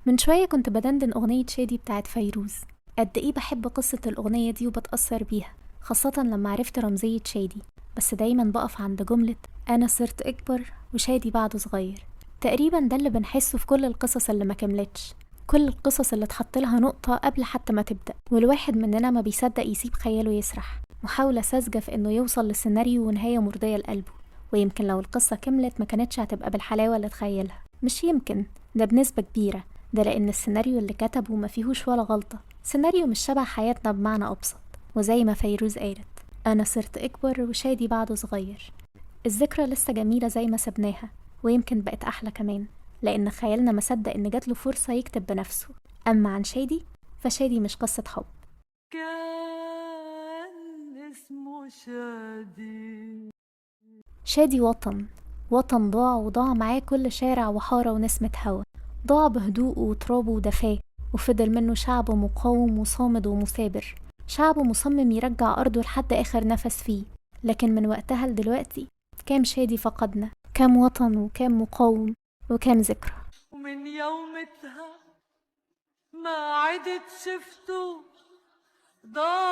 من شوية كنت بدندن أغنية شادي بتاعت فيروز. قد إيه بحب قصة الأغنية دي وبتأثر بيها، خاصة لما عرفت رمزية شادي. بس دايما بقف عند جملة أنا صرت أكبر وشادي بعده صغير. تقريبا ده اللي بنحسه في كل القصص اللي ما كملتش، كل القصص اللي اتحط لها نقطة قبل حتى ما تبدأ، والواحد مننا ما بيصدق يسيب خياله يسرح، محاولة ساذجة في إنه يوصل لسيناريو ونهاية مرضية لقلبه. ويمكن لو القصة كملت ما كانتش هتبقى بالحلاوة اللي تخيلها. مش يمكن، ده بنسبة كبيرة. ده لأن السيناريو اللي كتبه ما فيهوش ولا غلطة، سيناريو مش شبه حياتنا بمعنى أبسط. وزي ما فيروز قالت أنا صرت أكبر وشادي بعده صغير. الذكرى لسه جميلة زي ما سبناها، ويمكن بقت أحلى كمان، لأن خيالنا مصدق إن جاتله فرصة يكتب بنفسه. أما عن شادي فشادي مش قصة حب. كان اسمه شادي. شادي وطن، وطن ضاع وضاع معاه كل شارع وحارة ونسمة هوا. ضاع بهدوءه وترابه ودفاه، وفضل منه شعب مقاوم وصامد ومثابر، شعب مصمم يرجع أرضه لحد آخر نفس فيه. لكن من وقتها لدلوقتي كام شادي فقدنا، كام وطن وكام مقاوم وكام ذكرى. ومن يومتها ما عدت شفته، ضاع